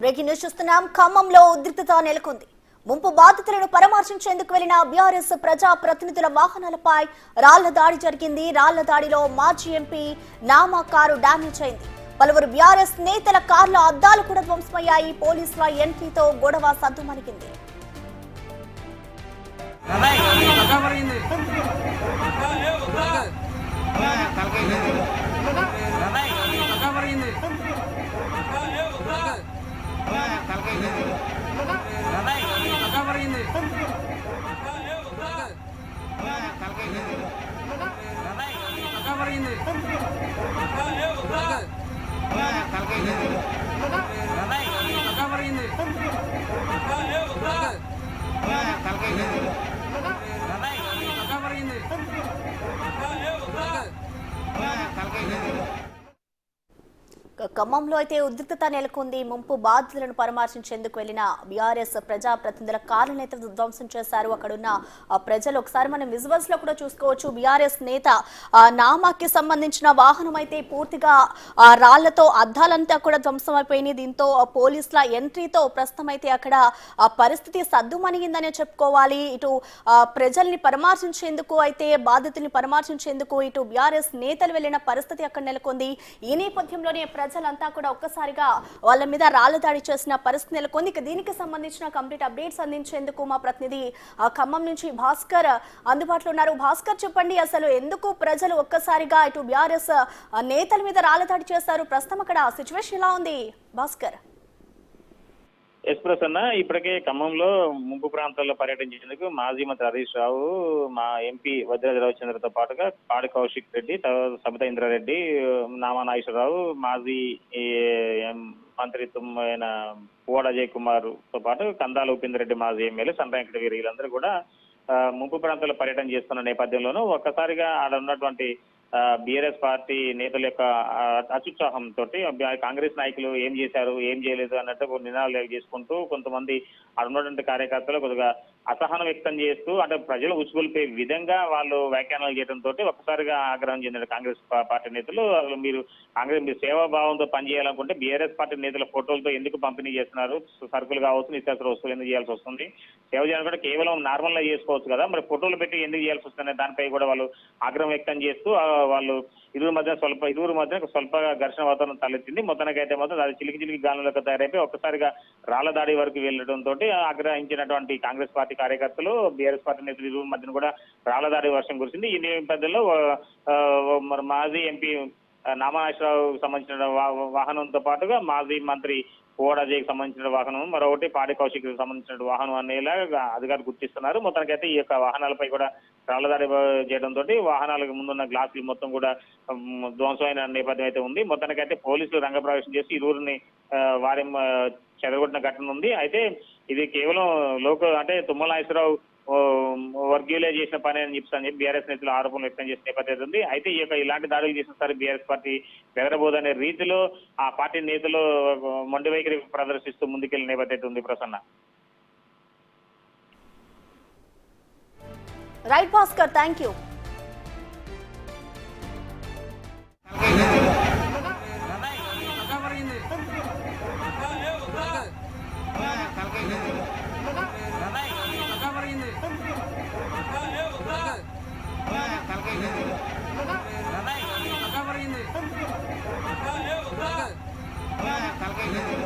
Breaking news చూస్తున్నాం. ఖమ్మంలో ఉద్రిక్తత నెలకొంది. ముంపు బాధితులను పరామర్శించేందుకు వెళ్లిన బీఆర్ఎస్ ప్రజా ప్రతినిధుల వాహనాలపై రాళ్ల దాడి జరిగింది. రాళ్ల దాడిలో మాజీ ఎంపీ నామా కారు డ్యామేజ్ అయింది. పలువురు బీఆర్ఎస్ నేతల కార్ల అద్దాలు కూడా ధ్వంసమయ్యాయి. పోలీసుల ఎంట్రీతో గొడవ సద్దుమణిగింది. ఖమ్మంలో అయితే ఉద్రిక్తత నెలకొంది. ముంపు బాధితులను పరామర్శించేందుకు వెళ్లిన బీఆర్ఎస్ ప్రజా ప్రతినిధుల కార్ల నేత ధ్వంసం చేశారు. అక్కడున్న ప్రజలు ఒకసారి మనం విజువల్స్ లో కూడా చూసుకోవచ్చు. బీఆర్ఎస్ నేత నామాకి సంబంధించిన వాహనం అయితే పూర్తిగా రాళ్లతో అద్దాలంతా కూడా ధ్వంసం అయిపోయినాయి. దీంతో పోలీసుల ఎంట్రీతో ప్రస్తుతం అయితే అక్కడ పరిస్థితి సద్దుమణిగిందనే చెప్పుకోవాలి. ఇటు ప్రజల్ని పరామర్శించేందుకు అయితే బాధితుల్ని పరామర్శించేందుకు ఇటు బీఆర్ఎస్ నేతలు వెళ్లిన పరిస్థితి అక్కడ నెలకొంది. ఈ నేపథ్యంలోనే ప్రజలంతా కూడా ఒక్కసారిగా వాళ్ళ మీద రాళ్ల దాడి చేసిన పరిస్థితి నెలకొంది. దీనికి సంబంధించిన కంప్లీట్ అప్డేట్స్ అందించేందుకు మా ప్రతినిధి ఖమ్మం నుంచి భాస్కర్ అందుబాటులో ఉన్నారు. భాస్కర్, చెప్పండి, అసలు ఎందుకు ప్రజలు ఒక్కసారిగా ఇటు బీఆర్ఎస్ నేతల మీద రాళ్ల దాడి చేస్తారు? ప్రస్తుతం అక్కడ సిచ్యువేషన్ ఎలా ఉంది భాస్కర్? ఎక్స్ప్రెస్ అన్న ఇప్పటికే ఖమ్మంలో ముంపు ప్రాంతాల్లో పర్యటించేందుకు మాజీ మంత్రి హరీష్ రావు, మా ఎంపీ వద్దిరాజు రవిచంద్రతో పాటుగా పాడి కౌశిక్ రెడ్డి, సబితా ఇంద్రారెడ్డి, నామా నాగేశ్వరరావు, మాజీ మంత్రి అయిన పువ్వాడ అజయ్ కుమార్ తో పాటు కందాల ఉపేందర్ రెడ్డి, మాజీ ఎమ్మెల్యే సంరాంకట వీరు, వీళ్ళందరూ కూడా ముంపు ప్రాంతాల్లో పర్యటన చేస్తున్న నేపథ్యంలోనూ ఒక్కసారిగా ఆడ ఉన్నటువంటి బీఆర్ఎస్ పార్టీ నేతల యొక్క అత్యుత్సాహంతో కాంగ్రెస్ నాయకులు ఏం చేశారు, ఏం చేయలేదు అన్నట్టు నినాదాలు చేసుకుంటూ కొంతమంది ఉన్నటువంటి కార్యకర్తలు కొద్దిగా అసహనం వ్యక్తం చేస్తూ అంటే ప్రజలు ఉసుగొల్పే విధంగా వాళ్ళు వ్యాఖ్యానాలు చేయడంతో ఒక్కసారిగా ఆగ్రహం చెందిన కాంగ్రెస్ పార్టీ నేతలు, మీరు సేవాభావంతో పనిచేయాలనుకుంటే బీఆర్ఎస్ పార్టీ నేతల ఫోటోలతో ఎందుకు పంపిణీ చేస్తున్నారు? సరుకులు కావచ్చు, నిత్యావసర వస్తువులు ఎందుకు చేయాల్సి వస్తుంది? సేవ చేయాలంటే కేవలం నార్మల్ గా చేసుకోవచ్చు కదా, మరి ఫోటోలు పెట్టి ఎందుకు చేయాల్సి వస్తుంది? దానిపై కూడా వాళ్ళు ఆగ్రహం వ్యక్తం చేస్తూ వాళ్ళు ఇరువురు మధ్య స్వల్ప ఘర్షణ వాతావరణం తలెత్తింది. మొత్తానికైతే మాత్రం అది చిలికి గాలులకు తయారైపోయి ఒక్కసారిగా రాళ్ల దాడి వరకు వెళ్లడంతో ఆగ్రహించినటువంటి కాంగ్రెస్ పార్టీ కార్యకర్తలు, బీఆర్ఎస్ పార్టీ నేతలు ఇరువురు మధ్యన కూడా రాళ్ల దాడి వర్షం కురిసింది. ఈ నేపథ్యంలో మరి మాజీ ఎంపీ నామనాగేశ్వరరావుకు సంబంధించిన వాహనంతో పాటుగా మాజీ మంత్రి పువ్వాడ అజయ్కి సంబంధించిన వాహనం, మరొకటి పాడి కౌశిక్ సంబంధించిన వాహనం అనేలా అధికారులు గుర్తిస్తున్నారు. మొత్తానికైతే ఈ యొక్క వాహనాలపై కూడా రాళ్ల దాడి చేయడంతో వాహనాలకు ముందున్న గ్లాసులు మొత్తం కూడా ధ్వంసమైన నేపథ్యం అయితే ఉంది. మొత్తానికైతే పోలీసులు రంగప్రవేశం చేసి ఇరువురిని వారి చెదరగొట్టిన ఘటన ఉంది. అయితే ఇది కేవలం అంటే తుమ్మల నాగేశ్వరరావు వర్గీయులే చేసిన పని అని చెప్పి బీఆర్ఎస్ నేతలు ఆరోపణలు వ్యక్తం చేసిన నేపథ్యం ఉంది. అయితే ఈ యొక్క ఇలాంటి దాడులు చేసిన సరే బీఆర్ఎస్ పార్టీ బెదరబోదనే రీతిలో ఆ పార్టీ నేతలు మొండి వైఖరి ప్రదర్శిస్తూ ముందుకెళ్లిన నేపథ్యం ఉంది. Prasanna. Right Bhaskar, thank you. Thank you.